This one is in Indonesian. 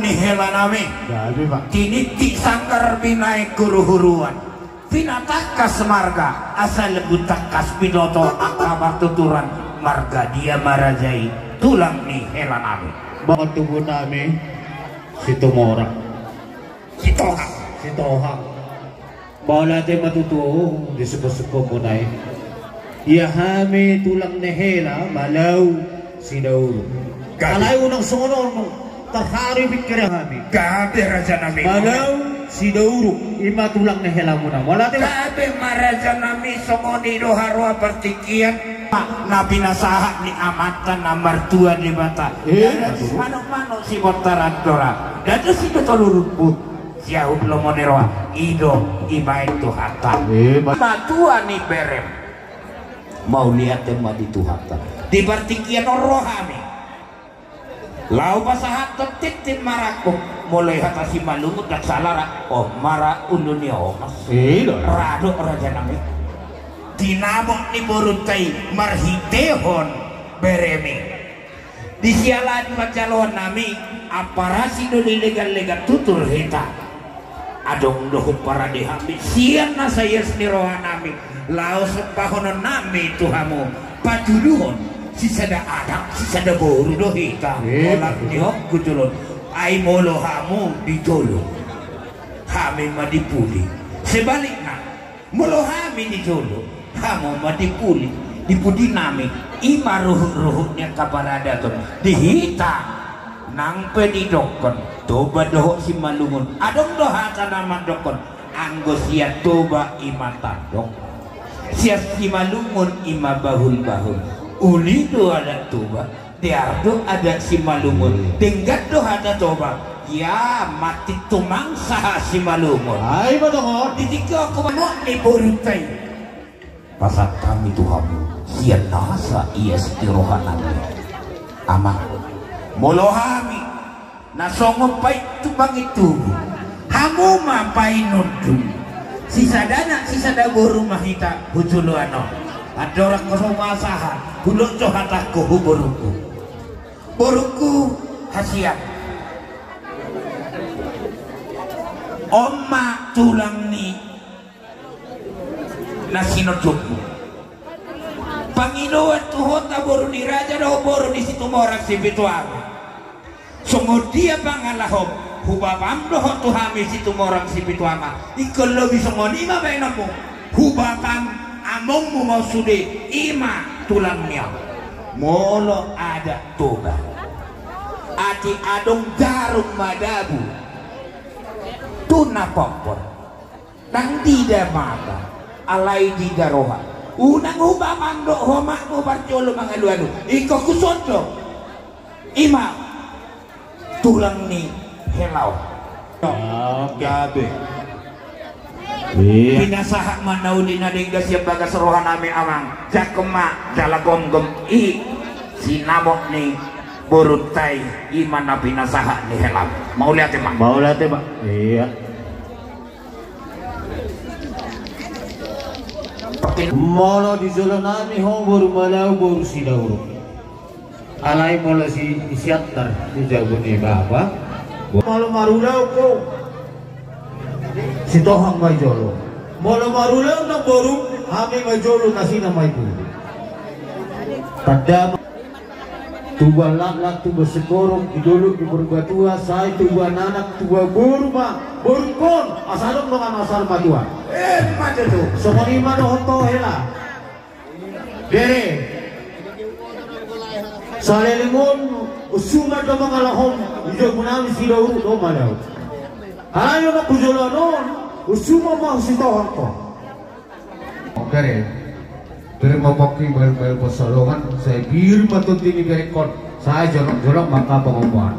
nih helanami. Gabi pak. Kini ti sangkar binai kuruhuruan. Pinatakas marga asal butakas pinoto akabar tuturan marga dia marajai tulang nih helanami. Bakal tubuh nami si Tumorang. Si Tohang. Si Tohang. Bawala tayo matutuo di suko-suko mo na eh. Yahami tulang nehela malaw si Dauro. Kalay unang sungon mo taharibit ka hami. Gabi raja nami. Malaw si Dauro ima tulang nehela mo na. Wala tayo. Gabi maraja nami songoni do harwa pertikian. Na pinasaha ni amatan na martua di bata. Mano-mano si botaran dora. Dado si betolurut put. Siyahu belum moneroa ido ibaik tuhata matua ni berem mau lihat tema di tuhata di partikian rohami lau pasahat tetit marakum mulai hatasi malumut dan salara oh mara undunia omas rado raja nami dinamok ni borutai marhitehon beremi di sialan pacalon nami aparasi do legal-legal tutur hita adong dohut para dihami sian na saya senirohan nami laos pahonon nami tuhamu patuduhon sisada anak sisada boru dohita olak nihok kutulun ay molo hamu ditolong hami madipuli sebaliknya molo hami ditolong hamu madipuli dipudi nami ima ruhut-ruhutnya kaparada tuh dihita nang pedidokon toba doho si malungun adong doha kana dokon anggo sia toba imata dok sia si malungun ima bahul-bahul uli do ada toba tiardo ada si malungun tinggat doha ada toba ya mati tumangsa si malungun ay badongon ditika aku mau ni borutai pasat kami tuhamu sia nasa iya setirohanan amah molohami nasongo pait tubang itu hamu mapai nundung sisa dana boru mahita hujulu ano adorak kosong masaha hulun cohataku boruku hasiat omma tulang ni nasinodjukmu Panginoon tuhon na boru ni raja daw boru ni situmorang si Bituang songodia pangalahom hubabam doho tuhami situmorang si Bituang ikolo bisongoni ma bainamu hubabam amongmu mau sude ima tulangnya molo ada toba ati adong jarum madabu tuna popor nang dida mata alai dida roha unang hubamang do homak mo barjolo mga luano iko kusondo ima tulang ni helaw gabi pinasahak manauli na dingga siya baga serohan nami amang jakema jalagom-gom i sinamok ni burutay iman na pinasahak ni helaw mau lihat ya pak iya molo di zona nami hong boru malau boru si Dauro alai molo si isiatar di jago ni baba molo marulau ko si Tohang majolo molo marulau na boru hami majolo nasina may buru pada tuba lak tuba sekorong idolo di berbatua saya tuba nanak tuba boru ma boru kon asalong dengan asal matua mata tu somonima no honto hela dere salelingon usuma do mga lahom ijo kunami si Dauro do malaw ayo na kujolo non usuma ma si Tohang ko dere dari mamoki bel-bel pesolongan saya bir matut ini berekon saya jorok-jorok maka pengumuman